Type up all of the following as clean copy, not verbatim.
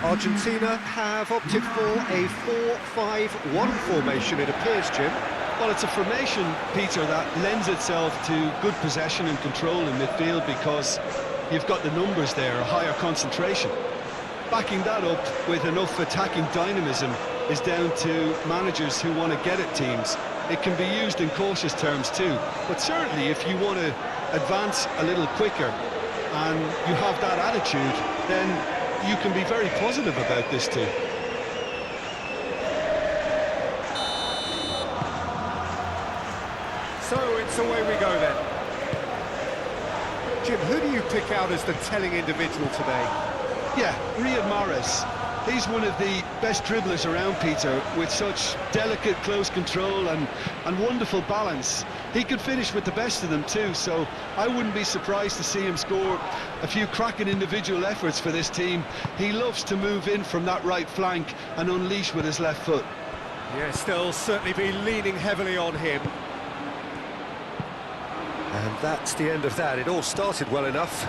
Argentina have opted for a 4-5-1 formation, it appears, Jim. Well, it's a formation, Peter, that lends itself to good possession and control in midfield because you've got the numbers there, a higher concentration. Backing that up with enough attacking dynamism is down to managers who want to get at teams. It can be used in cautious terms too, but certainly if you want to advance a little quicker and you have that attitude, then you can be very positive about this too. So it's away we go then. Jim, who do you pick out as the telling individual today? Yeah, Riyad Mahrez. He's one of the best dribblers around, Peter, with such delicate, close control and wonderful balance. He could finish with the best of them too, so I wouldn't be surprised to see him score a few cracking individual efforts for this team. He loves to move in from that right flank and unleash with his left foot. Yes, they'll certainly be leaning heavily on him. And that's the end of that. It all started well enough.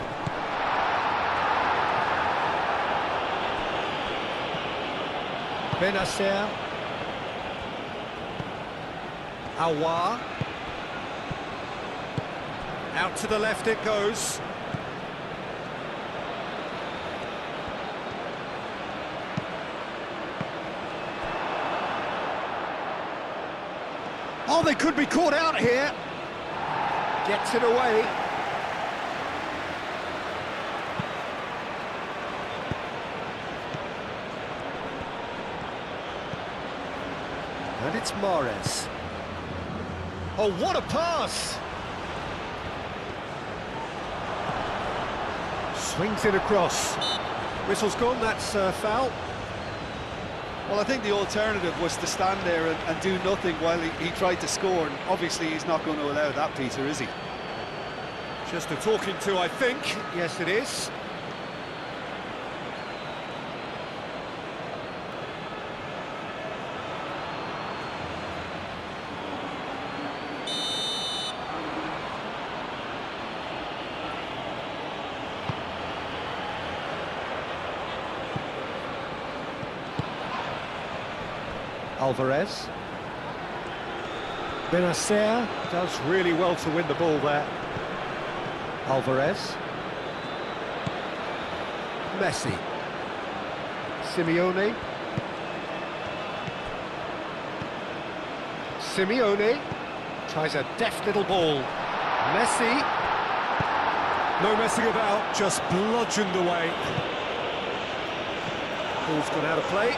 Benacer. Aouar. Out to the left it goes. Oh, they could be caught out here. Gets it away. And it's Mahrez. Oh, what a pass! Swings it across. Whistle's gone, that's foul. Well, I think the alternative was to stand there and do nothing while he tried to score, and obviously he's not going to allow that, Peter, is he? Just a talking to, I think. Yes, it is. Alvarez. Benacer does really well to win the ball there. Alvarez. Messi. Simeone. Simeone tries a deft little ball. Messi. No messing about, just bludgeoned away. Ball's gone out of play.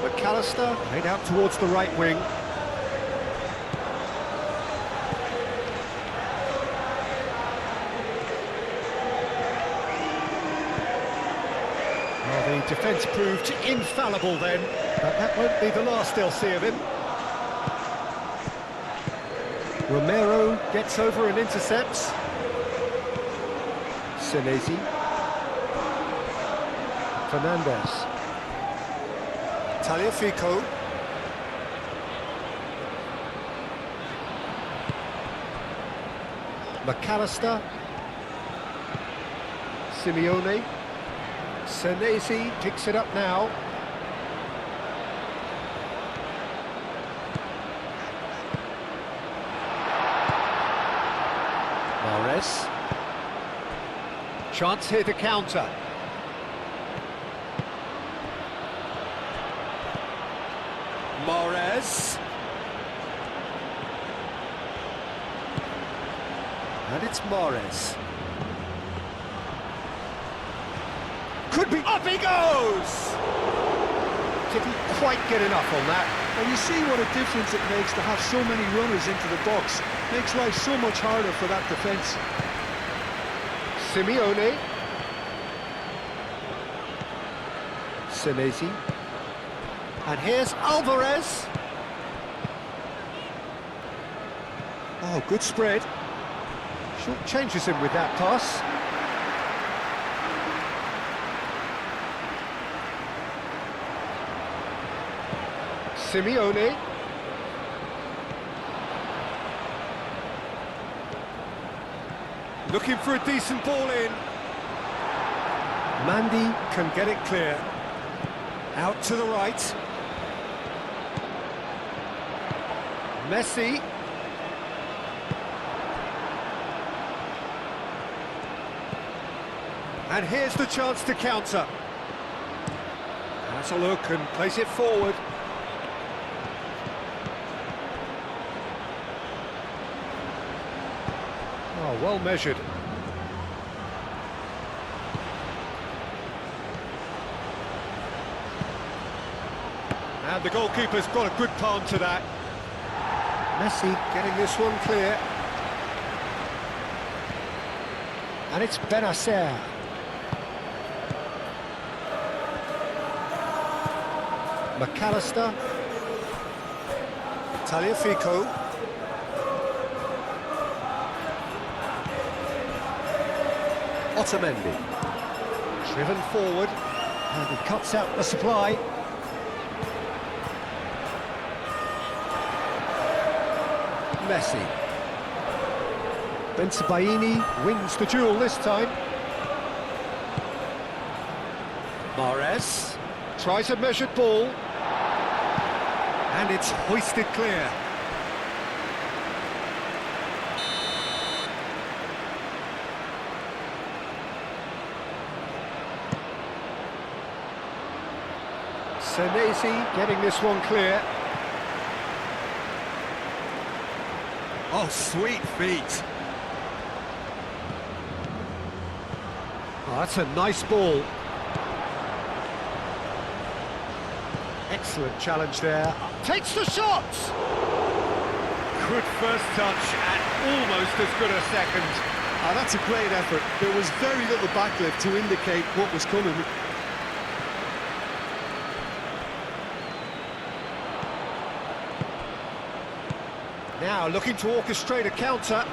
McAllister played out towards the right wing. Well, the defence proved infallible then, but that won't be the last they'll see of him. Romero gets over and intercepts. Senesi. Fernandez. Tagliafico. McAllister. Simeone. Senesi picks it up now. Mahrez. Chance here to counter. Mahrez. And it's Mahrez. Could be... Up he goes! Didn't quite get enough on that. And you see what a difference it makes to have so many runners into the box. Makes life so much harder for that defence. Simeone. Senesi. And here's Alvarez. Oh, good spread. Short changes him with that pass. Simeone. Looking for a decent ball in. Mandy can get it clear. Out to the right. Messi. And here's the chance to counter. Has a look and plays it forward. Oh, well measured. And the goalkeeper's got a good palm to that. Messi getting this one clear. And it's Benacer. McAllister. Tagliafico. Otamendi. Driven forward. And he cuts out the supply. Messi. Bensebaini wins the duel this time. Mahrez tries a measured ball. And it's hoisted clear. Senesi getting this one clear. Oh, sweet feet. Oh, that's a nice ball. Excellent challenge there. Takes the shot! Good first touch and almost as good a second. Ah, that's a great effort. There was very little backlift to indicate what was coming. Now looking to orchestrate a counter.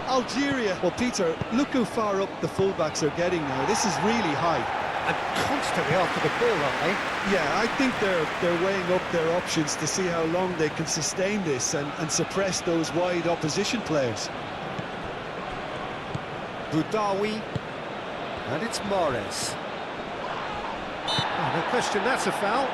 Algeria. Well, Peter, look how far up the fullbacks are getting now. This is really high. And constantly after the ball, aren't they? Yeah, I think they're weighing up their options to see how long they can sustain this and suppress those wide opposition players. Boudaoui. And it's Mahrez. Oh, no question, that's a foul.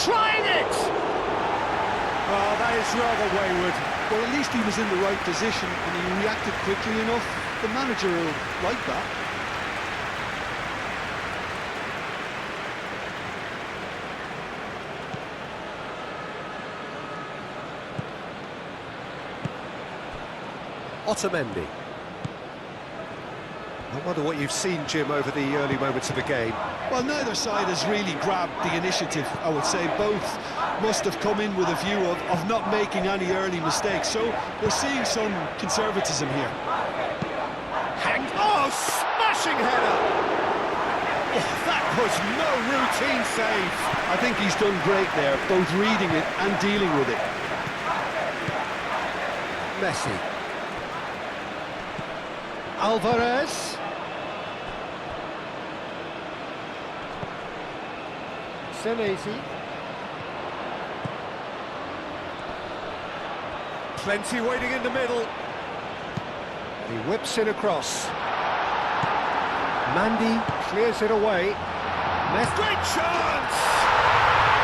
Trying it! Oh, that is rather wayward. Well, at least he was in the right position and he reacted quickly enough. The manager will like that. Otamendi. I wonder what you've seen, Jim, over the early moments of the game. Well, neither side has really grabbed the initiative, I would say. Both must have come in with a view of not making any early mistakes. So we're seeing some conservatism here. Oh, smashing header! Oh, that was no routine save. I think he's done great there, both reading it and dealing with it. Messi. Alvarez. Senesi. Plenty waiting in the middle. He whips it across. Mandy clears it away. Great chance!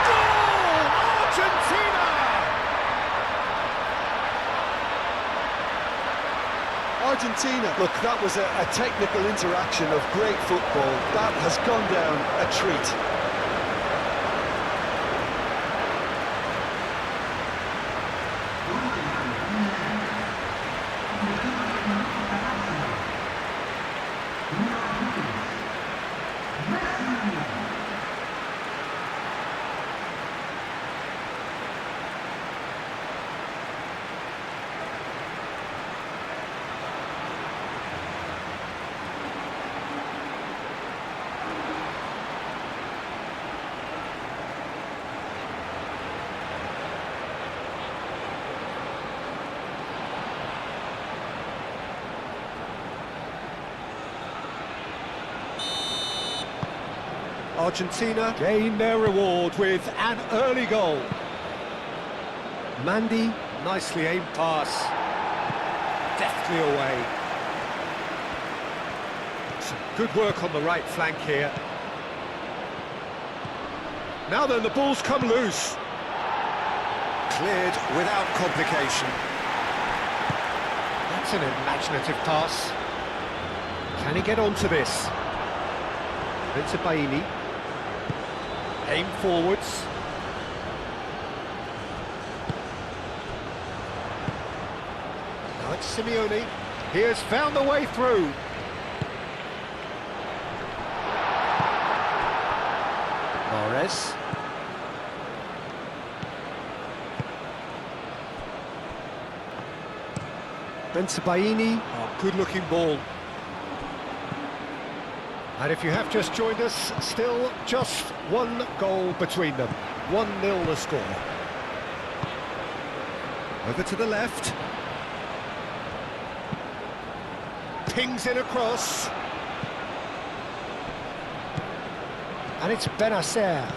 Goal! Argentina! Argentina, look, that was a technical interaction of great football. That has gone down a treat. Argentina gain their reward with an early goal. Mandy, nicely aimed pass. Deftly away. Some good work on the right flank here. Now then, the ball's come loose. Cleared without complication. That's an imaginative pass. Can he get onto this? Into Baini. Aim forwards. Now it's Simeone. He has found the way through. Mahrez. Baini. Oh, good-looking ball. And if you have just joined us, still just one goal between them. 1-0 the score. Over to the left. Pings in across. And it's Benacer.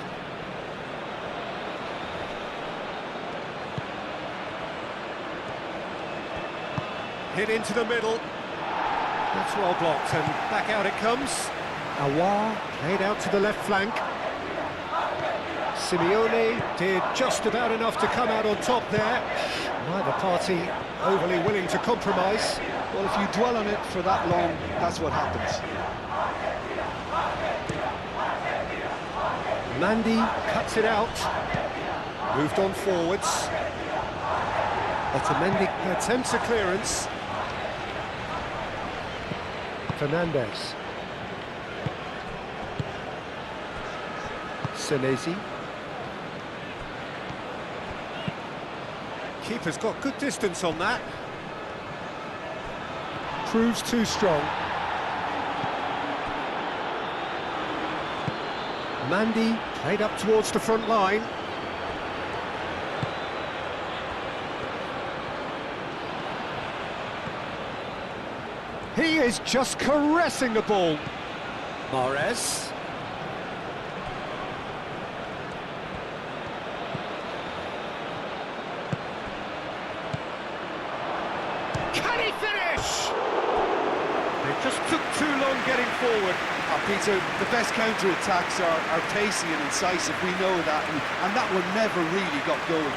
Hit into the middle. That's well blocked, and back out it comes. Aouar played out to the left flank. Simeone did just about enough to come out on top there. Neither party overly willing to compromise. Well, if you dwell on it for that long, that's what happens. Mandy cuts it out. Moved on forwards. Otamendi attempts a clearance. Fernandez. Senesi. Keeper's got good distance on that. Proves too strong. Mandy played up towards the front line. He is just caressing the ball. Mahrez. Can he finish? It just took too long getting forward. Peter, the best counter-attacks are pacey and incisive, we know that, and that one never really got going.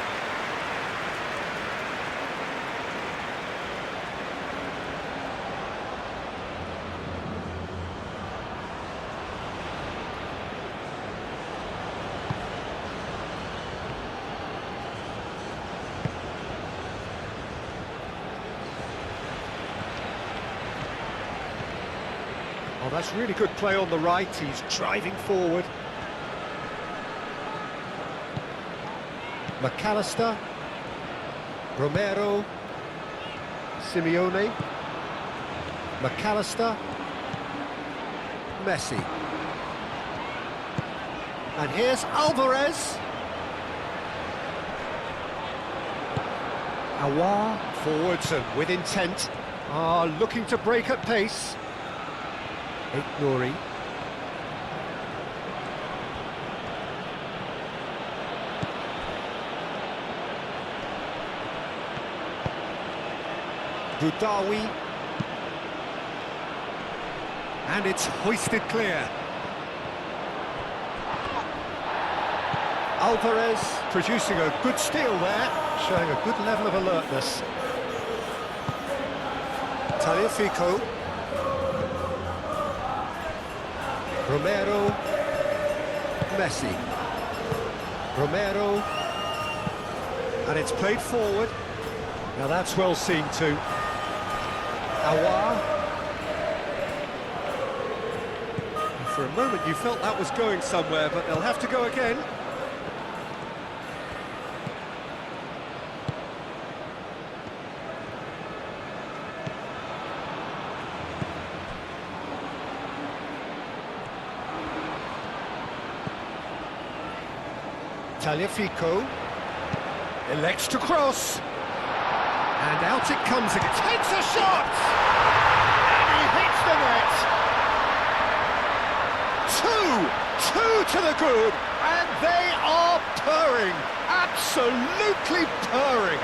Oh, that's really good play on the right. He's driving forward. McAllister. Romero. Simeone. McAllister. Messi. And here's Alvarez. Aouar. Forwards and with intent. Looking to break at pace. Nori. Boudaoui. And it's hoisted clear. Alvarez producing a good steal there, showing a good level of alertness. Tagliafico. Romero, Messi, Romero, and it's played forward. Now that's well seen too. Aouar. For a moment you felt that was going somewhere, but they'll have to go again. Tagliafico elects to cross, and out it comes again. Takes a shot, and he hits the net. 2-2 to the good, and they are purring, absolutely purring.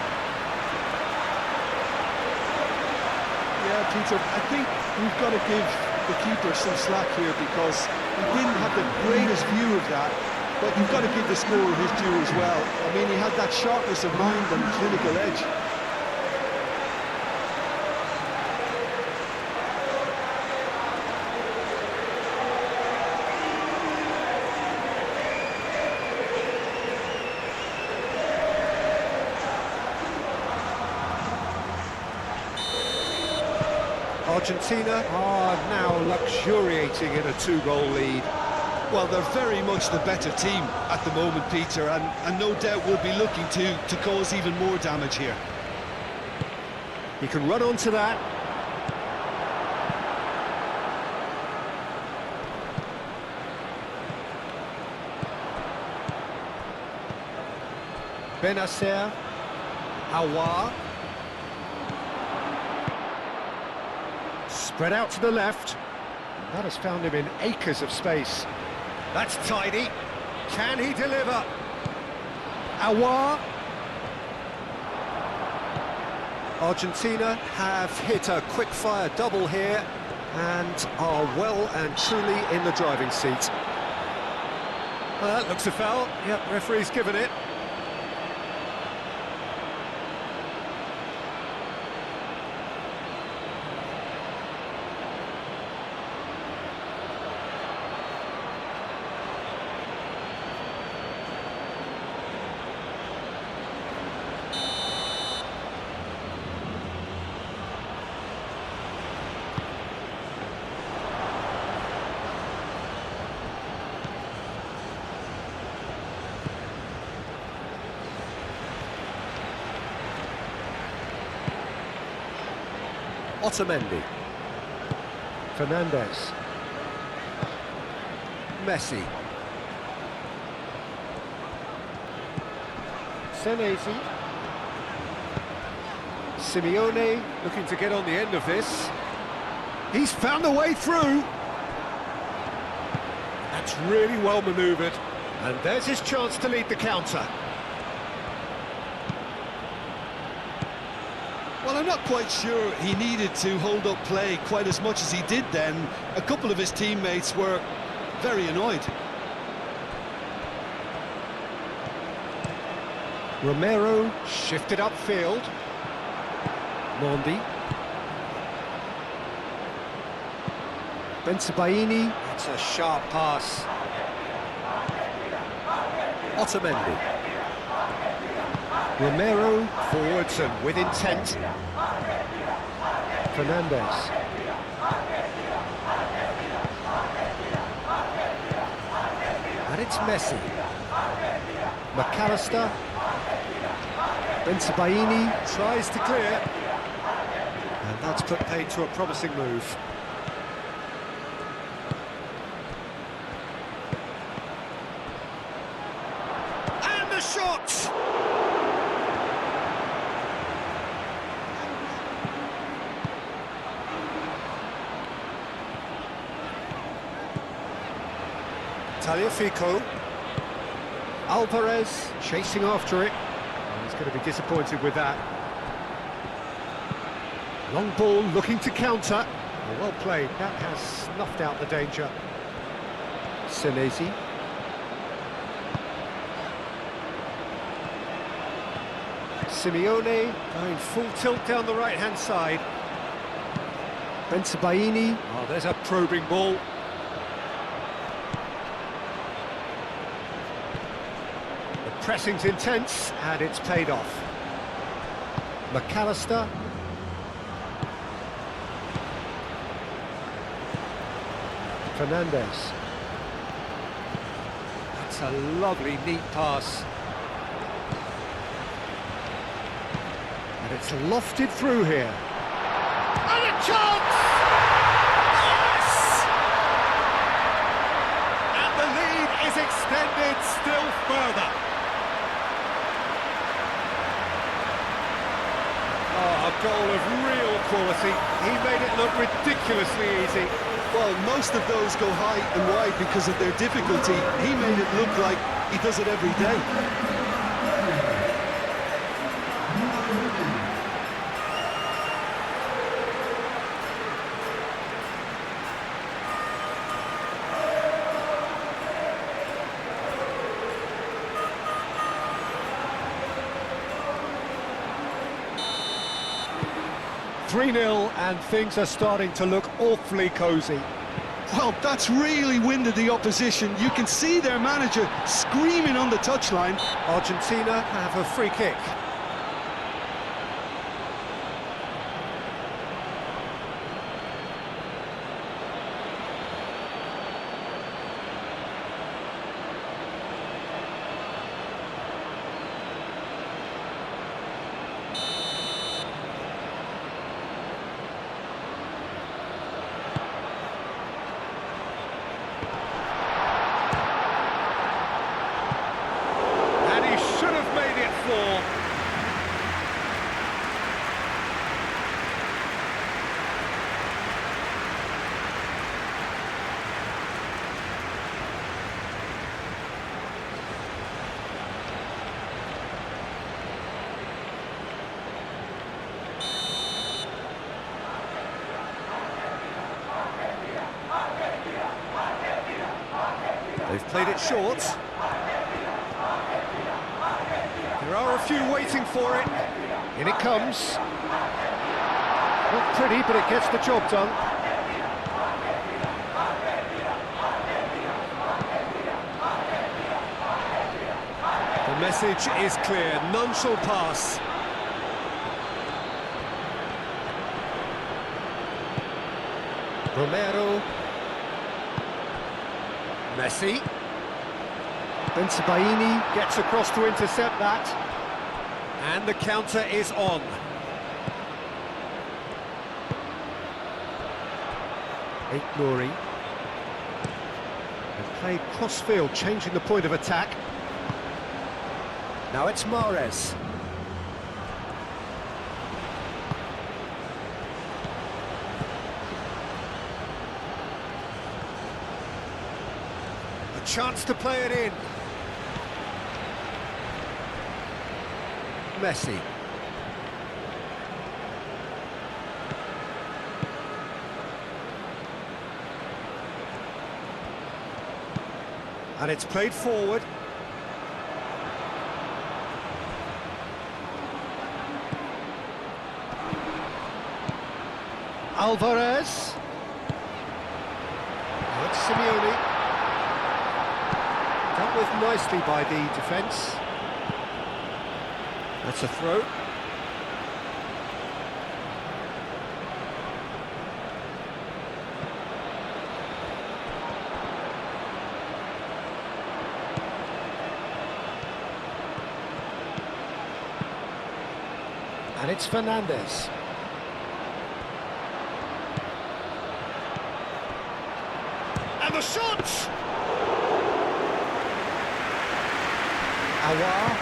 Yeah, Peter, I think we've got to give the keeper some slack here because he didn't have the greatest view of that, but you've got to give the scorer his due as well. I mean, he had that sharpness of mind and clinical edge. Argentina are now luxuriating in a 2-goal lead. Well, they're very much the better team at the moment, Peter, and no doubt will be looking to cause even more damage here. He can run onto that. Benacer, Aouar. Spread out to the left. That has found him in acres of space. That's tidy. Can he deliver? Aouar. Argentina have hit a quick-fire double here and are well and truly in the driving seat. Well, that looks a foul. Yep, referee's given it. Otamendi, Fernandez, Messi, Senesi, Simeone looking to get on the end of this. He's found the way through. That's really well manoeuvred, and there's his chance to lead the counter. Well, I'm not quite sure he needed to hold up play quite as much as he did then. A couple of his teammates were very annoyed. Romero shifted upfield. Mondi. Bensebaini. That's a sharp pass. Otamendi. Romero forwards and with intent. Fernandez. And it's Messi. McAllister. Bensebaini tries to clear. And that's put paid to a promising move. And the shot! Tagliafico. Alvarez chasing after it. He's going to be disappointed with that. Long ball looking to counter. Well played. That has snuffed out the danger. Senesi. Simeone going full tilt down the right-hand side. Bensebaini. Oh, there's a probing ball. Pressing's intense, and it's paid off. McAllister. Fernandez. That's a lovely, neat pass. And it's lofted through here. And a chance! Yes! And the lead is extended still further. goal of real quality. He made it look ridiculously easy. Well, most of those go high and wide because of their difficulty. He made it look like he does it every day. "3-0 and things are starting to look awfully cosy. Well, that's really winded the opposition. You can see their manager screaming on the touchline. Argentina have a free kick. They've played it short. There are a few waiting for it. In it comes. Not pretty, but it gets the job done. The message is clear, none shall pass. Romero. Messi. Bensebaini gets across to intercept that. And the counter is on. Nouri. They've played cross-field, changing the point of attack. Now it's Mahrez. A chance to play it in. Messi. And it's played forward. Alvarez. That's Simeone. Dealt with nicely by the defence. That's a throw. And it's Fernandez. And the shot! Aouar.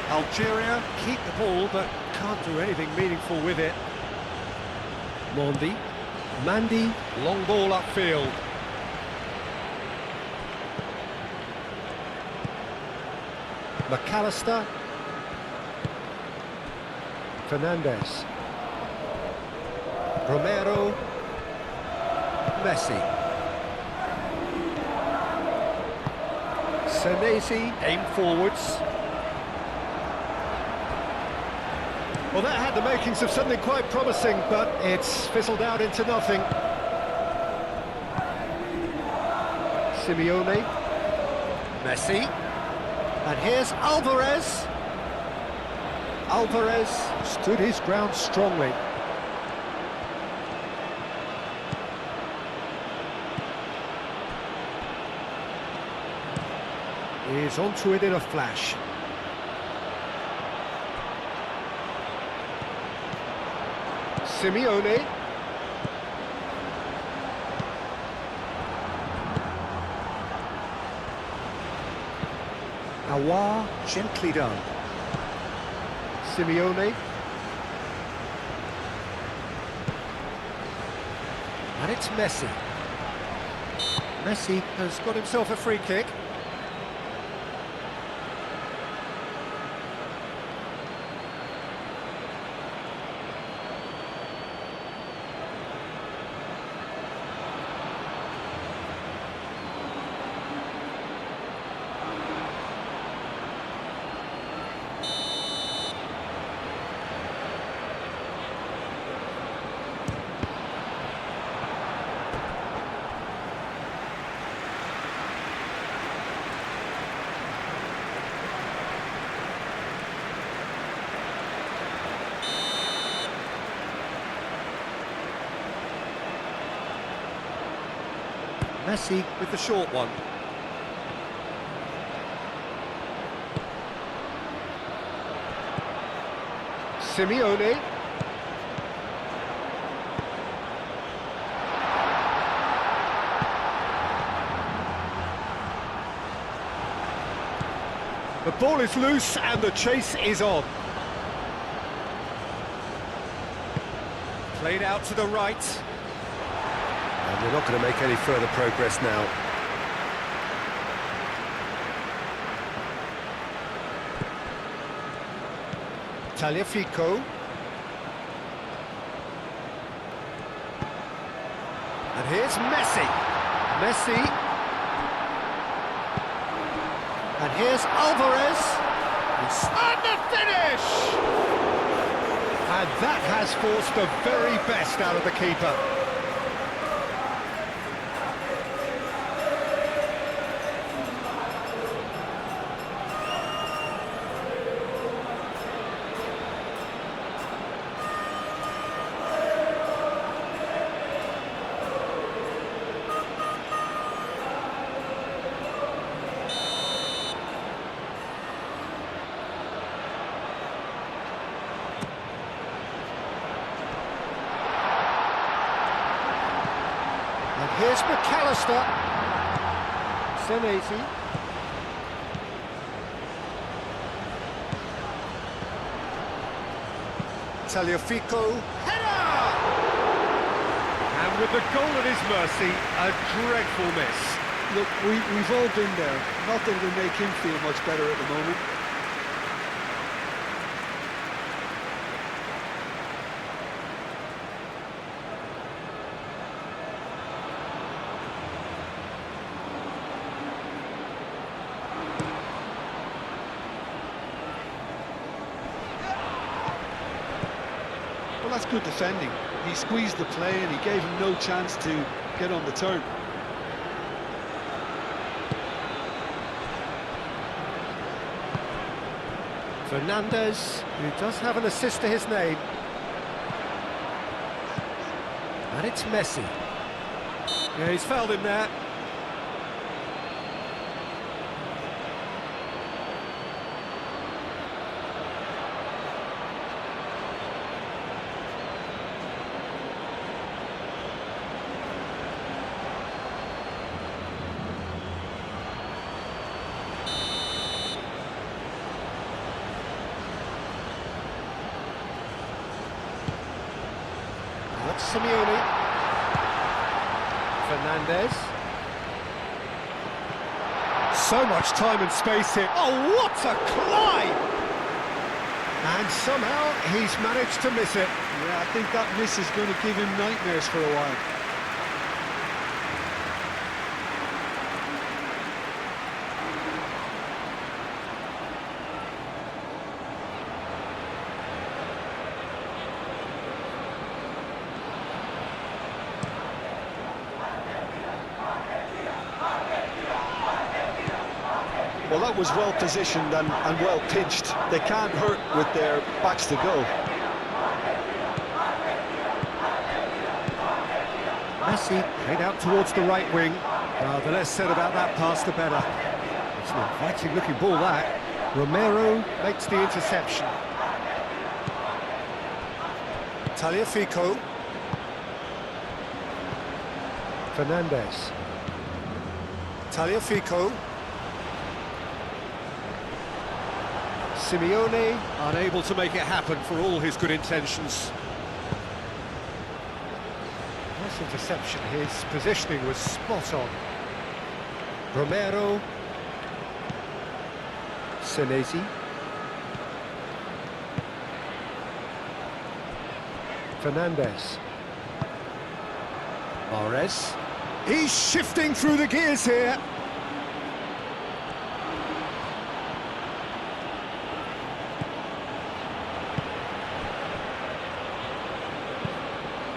Algeria keep the ball, but can't do anything meaningful with it. Mandy, long ball upfield. McAllister. Fernandez. Romero. Messi. Senesi, aim forwards. Well, that had the makings of something quite promising, but it's fizzled out into nothing. Simeone. Messi. And here's Alvarez. Alvarez stood his ground strongly. He's onto it in a flash. Simeone. Awar, gently done. Simeone. And it's Messi. Messi has got himself a free kick. Messi with the short one. Simeone. The ball is loose and the chase is on. Played out to the right. And we're not going to make any further progress now. Tagliafico. And here's Messi. Messi. And here's Alvarez. And the finish! And that has forced the very best out of the keeper. Here's McAllister. Senesi. Tagliafico. Header! And with the goal at his mercy, a dreadful miss. Look, we've all been there. Not that it'll make him feel much better at the moment. Well, that's good defending. He squeezed the play and he gave him no chance to get on the turn. Fernandez, who does have an assist to his name. And it's Messi. Yeah, he's fouled him there. Simeone. Fernandez. So much time and space here. Oh, what a climb! And somehow he's managed to miss it. Yeah, I think that miss is going to give him nightmares for a while. Well, that was well positioned and well pitched. They can't hurt with their backs to go. Messi played out towards the right wing. The less said about that pass, the better. It's an inviting looking ball, that. Romero makes the interception. Tagliafico. Fernandez. Tagliafico. Simeone unable to make it happen for all his good intentions. Nice interception, his positioning was spot on. Romero. Senesi. Fernandez. Mahrez. He's shifting through the gears here.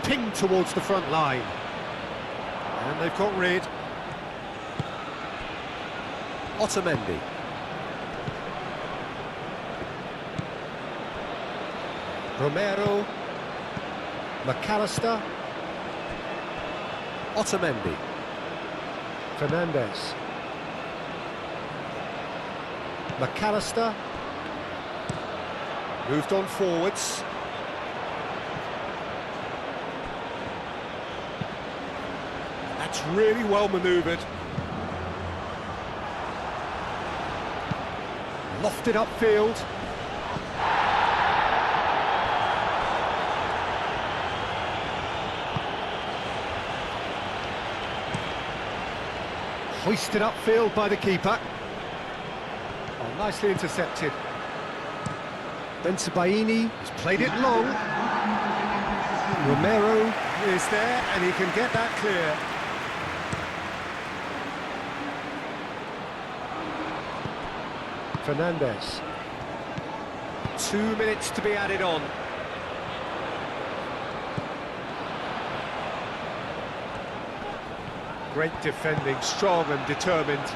Ping towards the front line. And they've got rid. Otamendi. Romero. McAllister. Otamendi. Fernandez. McAllister. Moved on forwards. That's really well manoeuvred. Lofted upfield. Hoisted upfield by the keeper. Oh, nicely intercepted. Bensebaini has played it long. Romero is there and he can get that clear. Fernandez. 2 minutes to be added on. Great defending, strong and determined.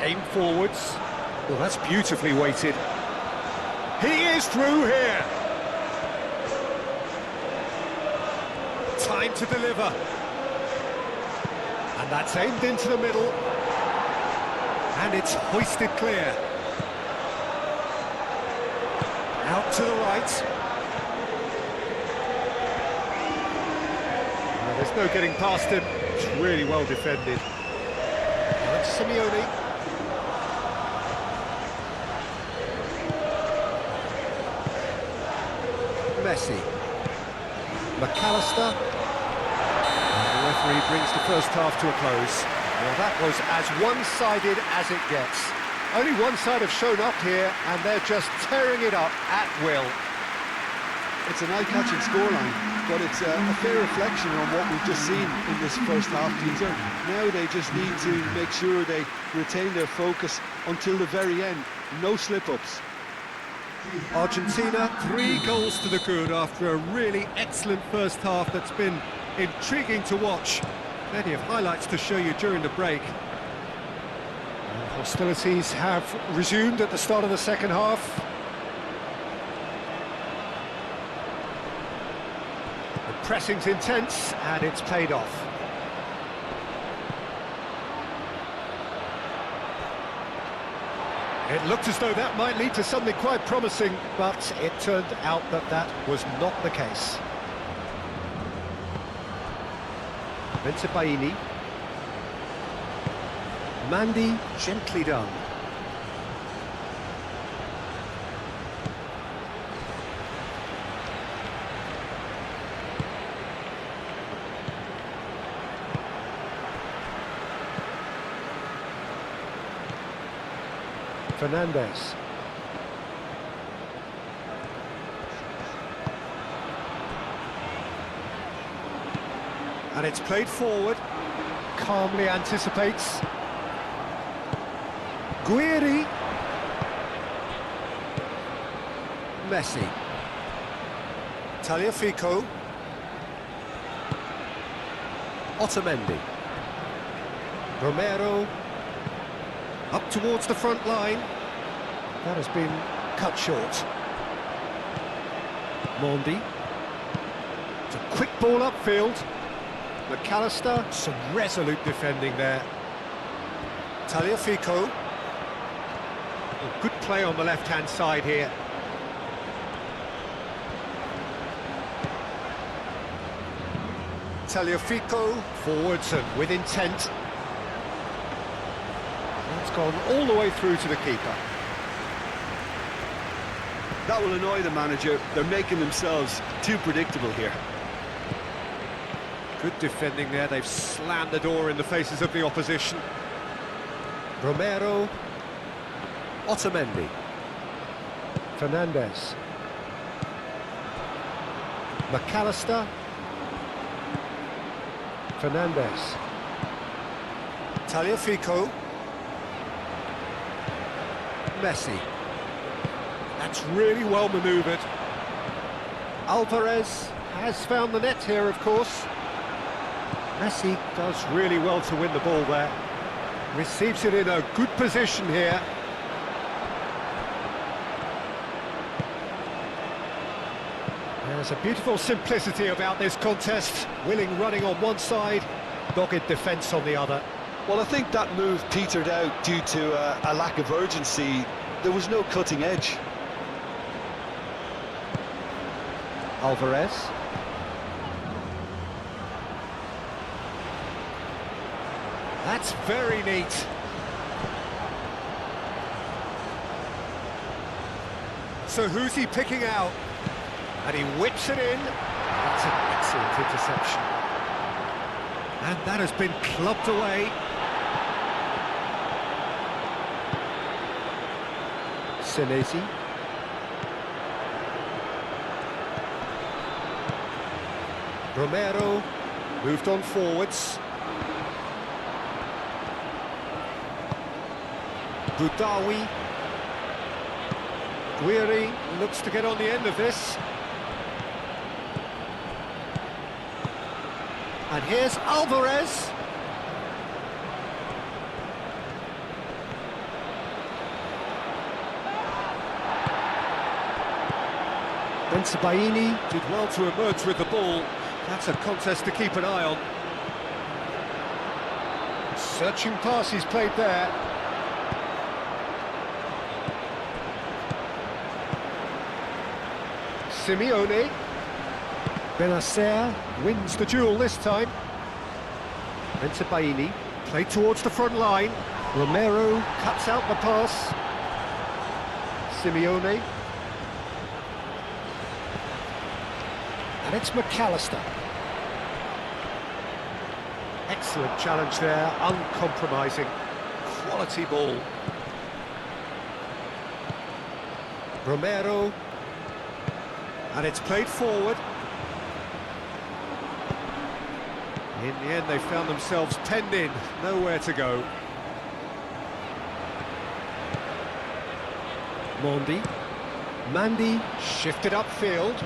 Aim forwards. Well, that's beautifully weighted. He is through here. Time to deliver. And that's aimed into the middle. And it's hoisted clear. Out to the right. There's no getting past him. It's really well defended. Now it's Simeone. Messi. McAllister. And the referee brings the first half to a close. Well, that was as one-sided as it gets. Only one side have shown up here, and they're just tearing it up at will. It's an eye-catching scoreline, but it's a fair reflection on what we've just seen in this first half, Peter. Now they just need to make sure they retain their focus until the very end. No slip-ups. Argentina, 3 goals to the good after a really excellent first half that's been intriguing to watch. Plenty of highlights to show you during the break. Hostilities have resumed at the start of the second half. The pressing's intense and it's paid off. It looked as though that might lead to something quite promising, but it turned out that that was not the case. Bensebaini. Mandy, gently done. Fernandez. And it's played forward. Calmly anticipates. KYRGYZ. Messi. Tagliafico. Otamendi. Romero. Up towards the front line. That has been cut short. Mondi. It's a quick ball upfield. McAllister. Some resolute defending there. Tagliafico. Good play on the left-hand side here. Tagliafico forwards and with intent. It's gone all the way through to the keeper. That will annoy the manager. They're making themselves too predictable here. Good defending there. They've slammed the door in the faces of the opposition. Romero. Otamendi. Fernandez. McAllister. Fernandez. Tagliafico. Messi. That's really well manoeuvred. Alvarez has found the net here, of course. Messi does really well to win the ball there. Receives it in a good position here. There's a beautiful simplicity about this contest. Willing running on one side, dogged defence on the other. Well, I think that move petered out due to a lack of urgency. There was no cutting edge. Alvarez. That's very neat. So who's he picking out? And he whips it in. That's an excellent interception. And that has been clubbed away. Senesi. Romero moved on forwards. Budawi. Guiri looks to get on the end of this. And here's Alvarez. Bensebaini did well to emerge with the ball. That's a contest to keep an eye on. Searching pass he's played there. Simeone. Benacer wins the duel this time. Bensebaini played towards the front line. Romero cuts out the pass. Simeone. And it's McAllister. Excellent challenge there, uncompromising. Quality ball. Romero. And it's played forward. In the end, they found themselves penned in, nowhere to go. Mandy shifted upfield.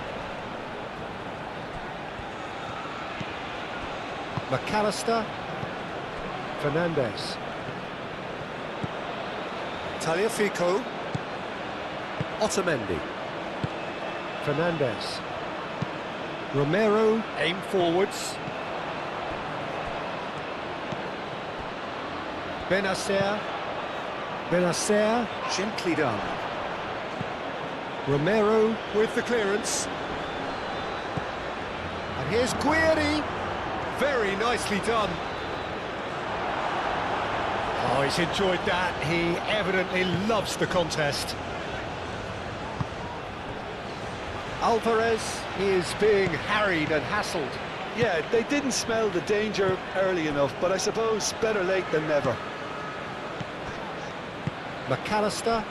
McAllister. Fernandez. Tagliafico. Otamendi. Fernandez. Romero aim forwards. Benacer. Benacer gently done. Romero with the clearance. And here's Guiri. Very nicely done. Oh, he's enjoyed that. He evidently loves the contest. Alvarez is being harried and hassled. Yeah, they didn't smell the danger early enough, but I suppose better late than never. McAllister.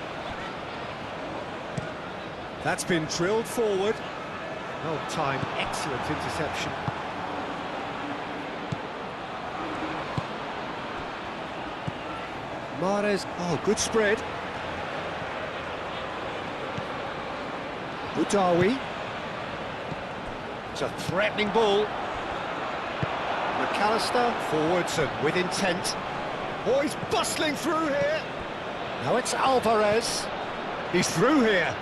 That's been drilled forward. Well timed, excellent interception. Mahrez, oh, good spread. Budawi. It's a threatening ball. McAllister, forwards and with intent. Oh, he's bustling through here. Now it's Alvarez. He's through here.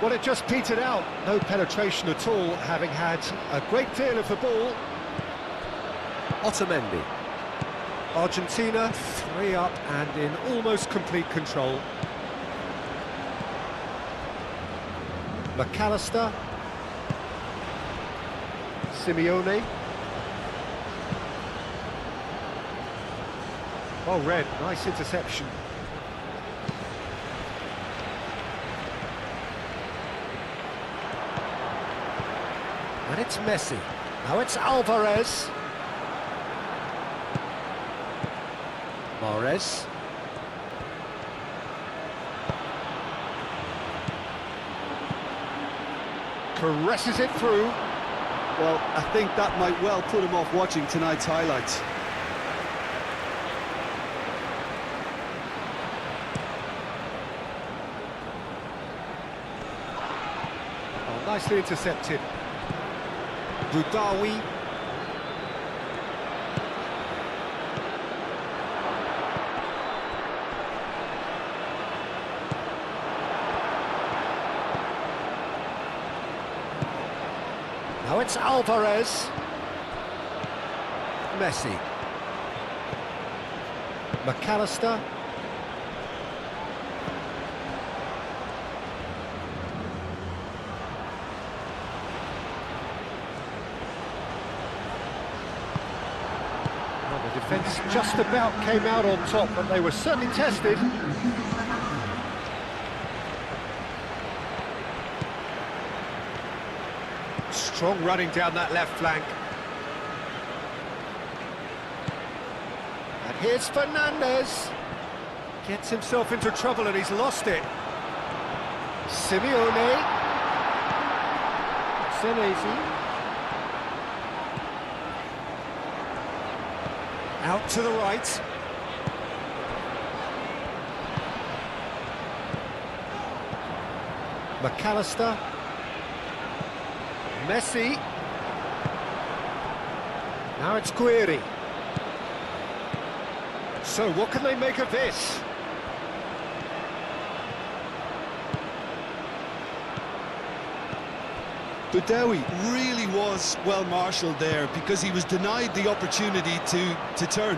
Well, it just petered out. No penetration at all, having had a great deal of the ball. Otamendi. Argentina 3 up and in almost complete control. McAllister. Simeone. Well read, nice interception. And it's Messi. Now it's Alvarez. Mahrez. Caresses it through. Well, I think that might well put him off watching tonight's highlights. Oh, nicely intercepted. Budawi. Now it's Alvarez. Messi. McAllister. Well, the defence just about came out on top, but they were certainly tested. Strong running down that left flank. And here's Fernandez. Gets himself into trouble and he's lost it. Simeone. Senesi. Out to the right. McAllister. Messi. Now it's KYRGYZ. So what can they make of this? Budawi really was well marshalled there because he was denied the opportunity to turn.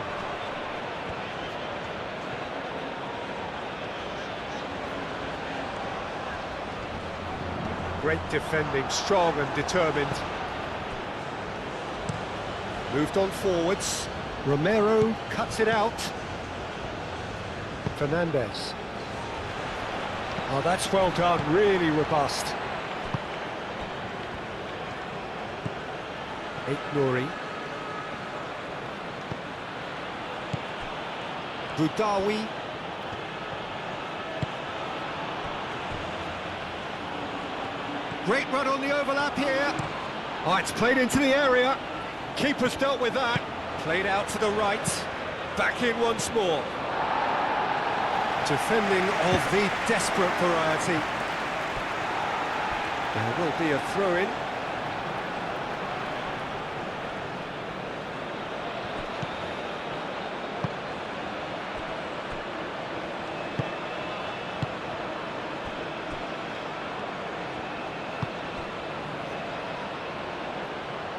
Great defending, strong and determined. Moved on forwards. Romero cuts it out. Fernandez. Oh, that's well done, really robust. Nouri. Budawi. Great run on the overlap here. Oh, it's played into the area. Keeper's dealt with that. Played out to the right. Back in once more. Defending of the desperate variety. There will be a throw-in.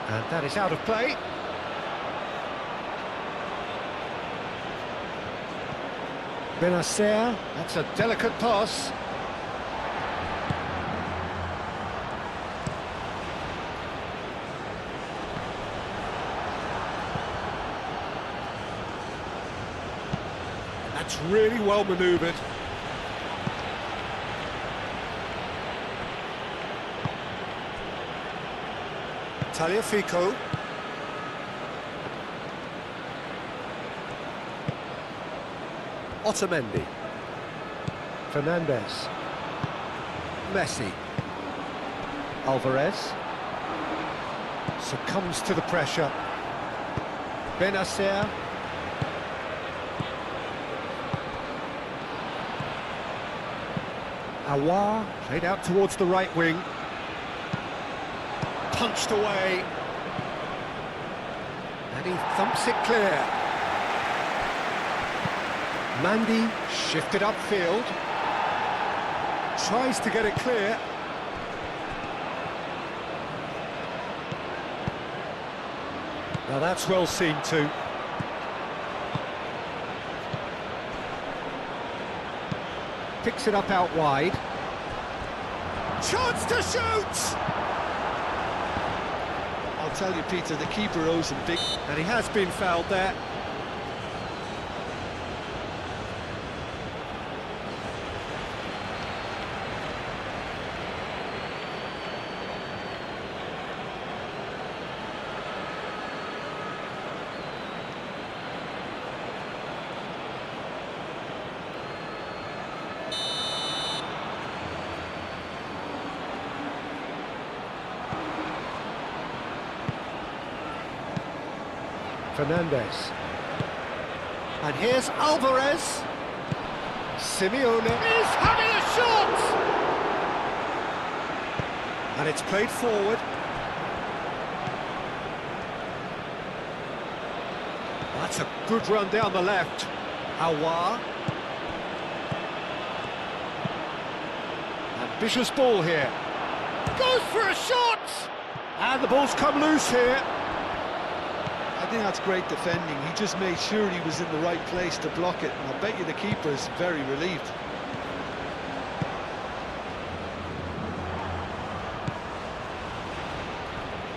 And that is out of play. Benacer, that's a delicate pass. That's really well manoeuvred. Tagliafico. Otamendi. Fernandez. Messi. Alvarez. Succumbs to the pressure. Benacer. Aouar, played out towards the right wing. Punched away. And he thumps it clear. Mandy shifted upfield. Tries to get it clear. Now that's well seen too. Picks it up out wide. Chance to shoot! I'll tell you, Peter, the keeper owes him big... And he has been fouled there. Fernandez. And here's Alvarez. Simeone is having a shot! And it's played forward. That's a good run down the left. Aouar. Ambitious ball here. Goes for a shot! And the ball's come loose here. I think that's great defending. He just made sure he was in the right place to block it. And I bet you the keeper is very relieved.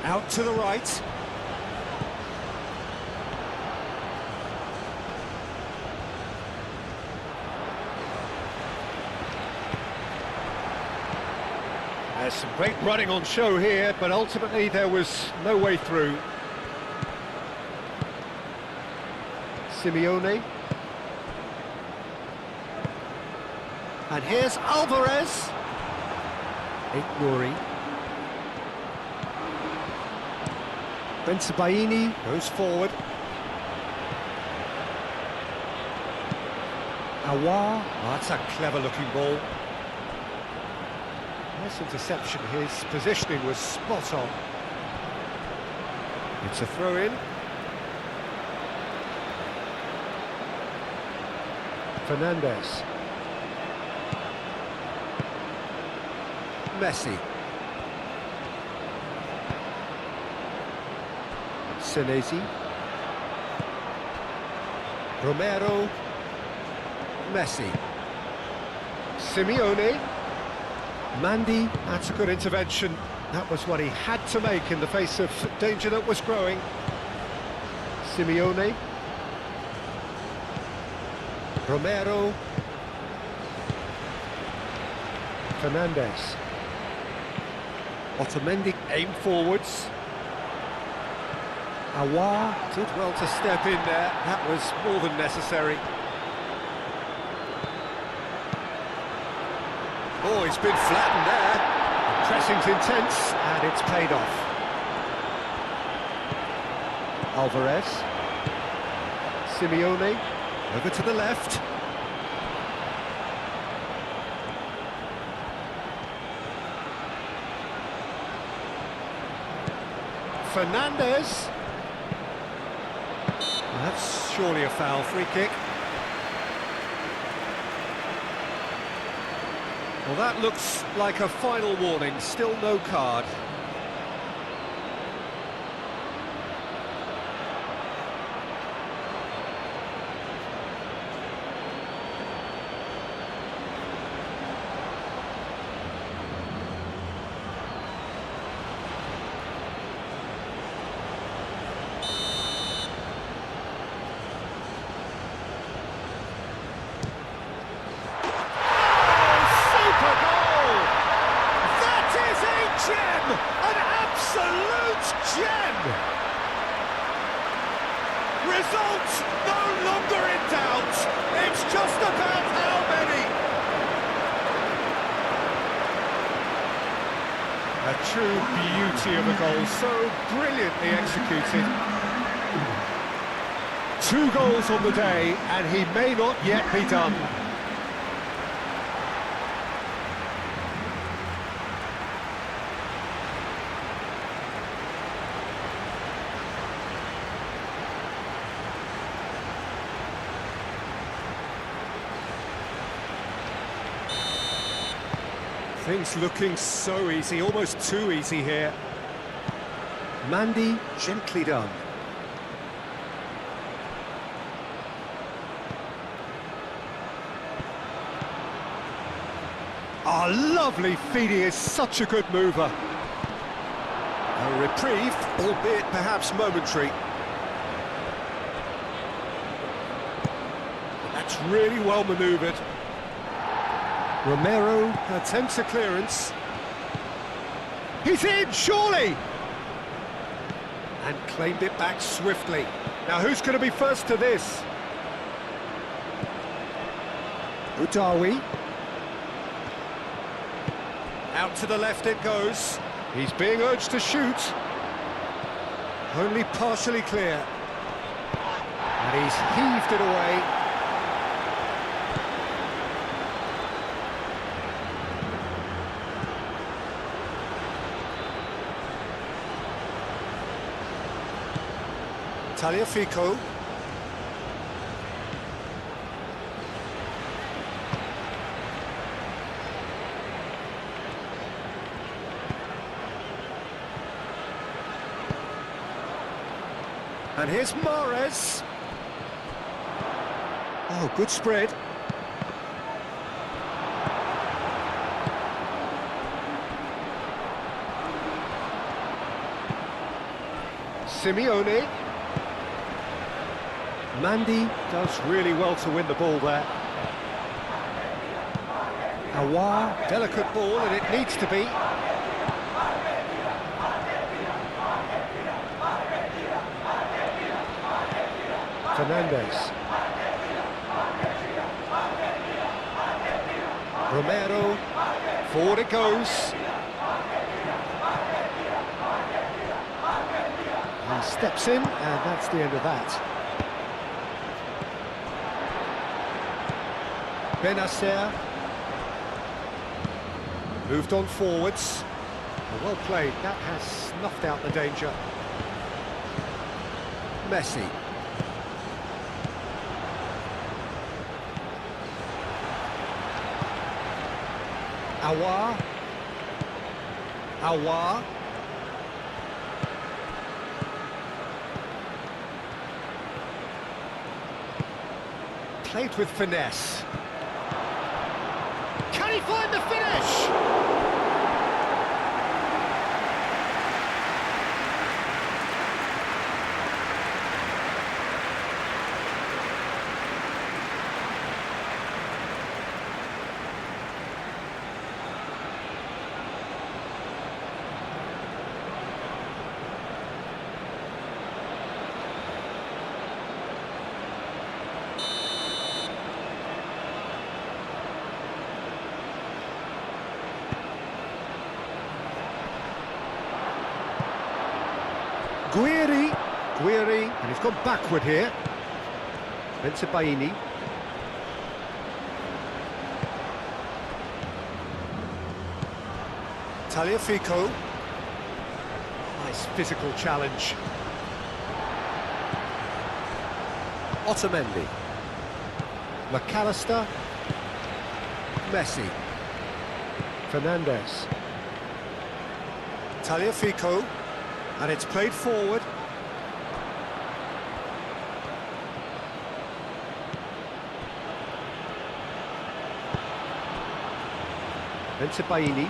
Out to the right. There's some great running on show here, but ultimately there was no way through. Simeone. And here's Alvarez. Nouri. Bensebaini goes forward. Aouar. Oh, that's a clever-looking ball. Nice interception. His positioning was spot on. It's a throw-in. Fernandez. Messi. Senesi. Romero. Messi. Simeone. Mandy, that's a good intervention. That was what he had to make in the face of danger that was growing. Simeone. Romero. Fernandez. Otamendi aimed forwards. Aouar did well to step in there. That was more than necessary. Oh, he's been flattened there. Pressing's intense, and it's paid off. Alvarez. Simeone. Over to the left. Fernandez. That's surely a foul. Free kick. Well, that looks like a final warning. Still no card. Result no longer in doubt. It's just about how many. A true beauty of a goal, so brilliantly executed. 2 goals on the day, and he may not yet be done. Things looking so easy, almost too easy here. Mandy, gently done. Oh, lovely feed, he is such a good mover. A reprieve, albeit perhaps momentary. But that's really well manoeuvred. Romero attempts a clearance. He's in, surely! And claimed it back swiftly. Now who's going to be first to this? Udawi. Out to the left it goes. He's being urged to shoot. Only partially clear. And he's heaved it away. Tagliafico. And here's Mahrez. Oh, good spread. Simeone. Mandy does really well to win the ball there. Awar, delicate ball, and it needs to be. Fernandez. Romero, forward it goes. He steps in, and that's the end of that. Benacer. Moved on forwards. Well played, that has snuffed out the danger. Messi. Awar. Awar. Played with finesse. Can he find the finish? Guiri, and he's gone backward here. Bensebaini. Tagliafico. Nice physical challenge. Otamendi. McAllister. Messi. Fernandez. Tagliafico. And it's played forward. Bensebaini.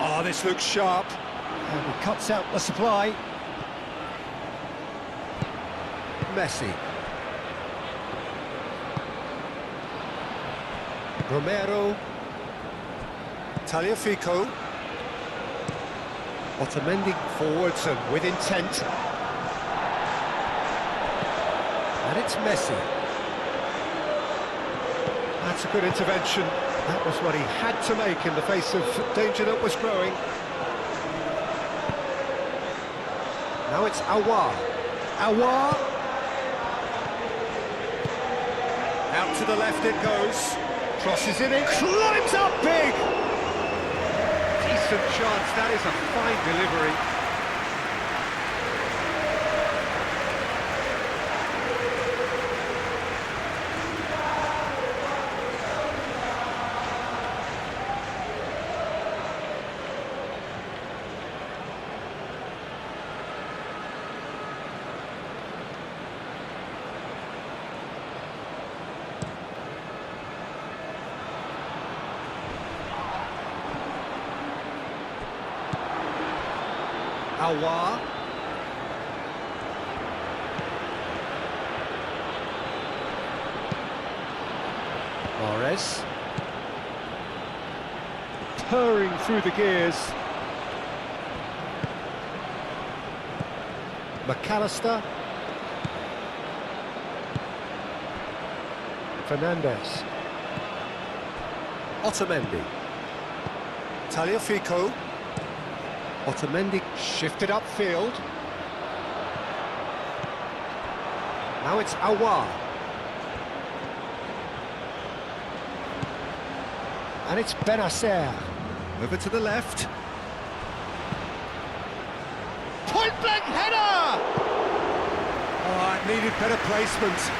Oh, this looks sharp. And he cuts out the supply. Messi. Romero. Tagliafico. Otamendi forwards and with intent. And it's Messi. That's a good intervention. That was what he had to make in the face of danger that was growing. Now it's Awar. Awar. Out to the left it goes. Crosses it in. Climbs up big! Decent chance, that is a fine delivery. Awar. Mahrez. Purring through the gears. McAllister. Fernandez. Otamendi. Tagliafico. Otamendi shifted upfield. Now it's Aouar. And it's Benacer. Over to the left. Point-blank header! Oh, it needed better placement.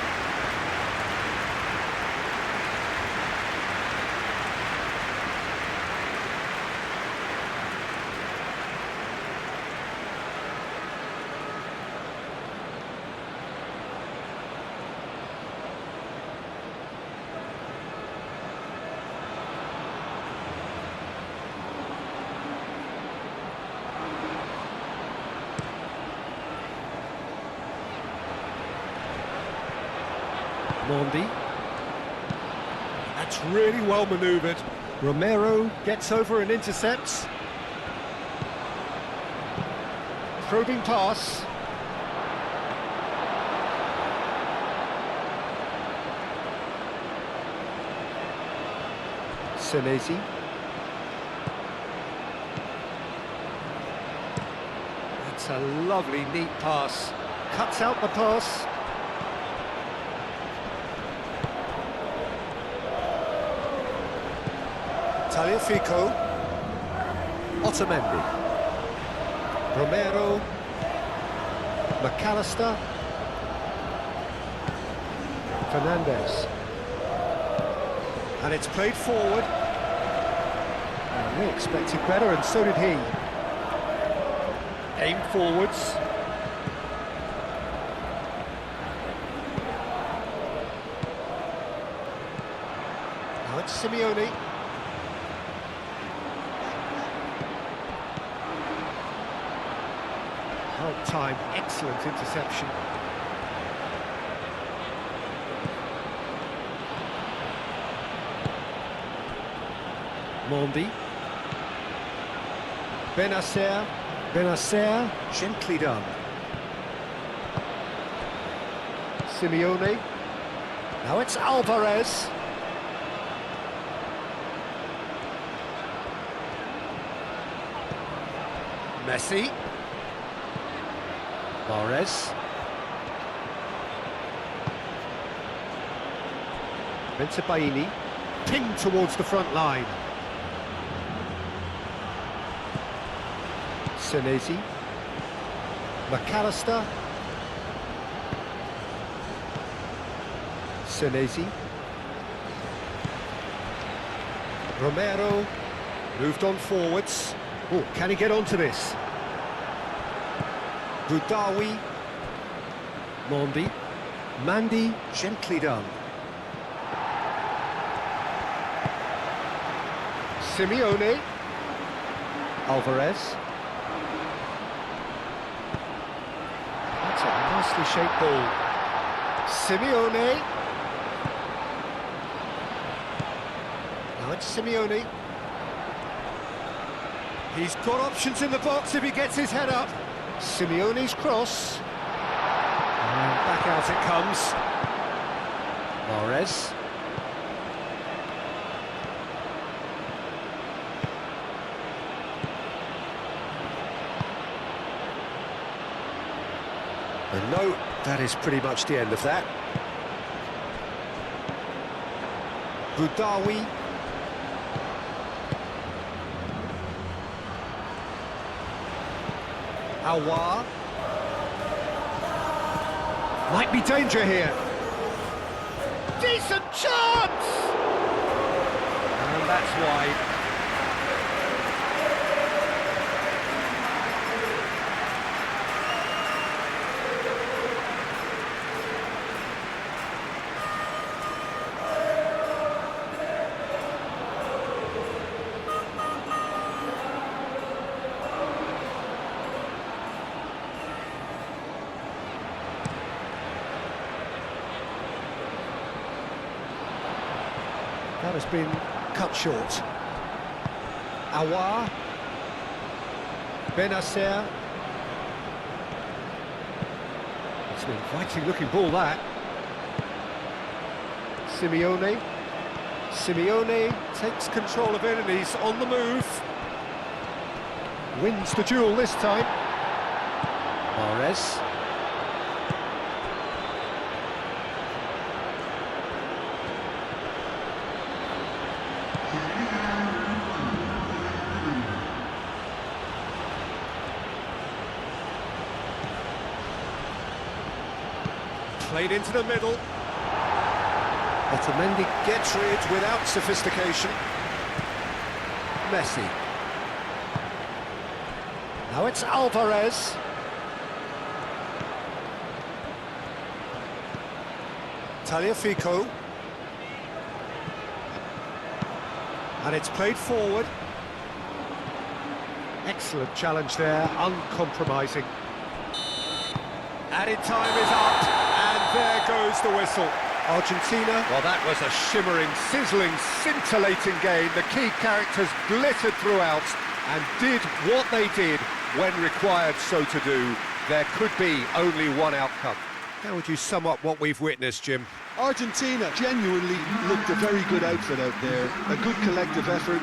Mondi. That's really well manoeuvred. Romero gets over and intercepts. Probing pass. Senesi. That's a lovely, neat pass. Cuts out the pass. Tagliafico, Otamendi, Romero, McAllister, Fernandez, and it's played forward. And we expected better, and so did he. Aim forwards. Now it's Simeone. Held time, excellent interception. Mondi. Benacer. Benacer, gently done. Simeone. Now it's Alvarez. Messi. Mahrez. Bensebaini, pinged towards the front line. Senesi. McAllister. Senesi. Romero moved on forwards. Oh, can he get onto this? Boudaoui, Mondi, Mandi, gently done. Simeone, Alvarez. That's a nicely shaped ball. Simeone. Now it's Simeone. He's got options in the box if he gets his head up. Simeone's cross. And back out it comes. Mahrez. And no, that is pretty much the end of that. Boudaoui. Aouar. Might be danger here. Decent chance! And that's wide. That has been cut short. Aouar. Benacer. It's an inviting looking ball, that. Simeone. Simeone takes control of it and he's on the move. Wins the duel this time. Mahrez. Played into the middle. Otamendi gets rid without sophistication. Messi. Now it's Alvarez. Tagliafico. And it's played forward. Excellent challenge there, uncompromising. Added time is up, and there goes the whistle. Argentina, well, that was a shimmering, sizzling, scintillating game. The key characters glittered throughout and did what they did when required so to do. There could be only one outcome. How would you sum up what we've witnessed, Jim? Argentina genuinely looked a very good outfit out there, a good collective effort.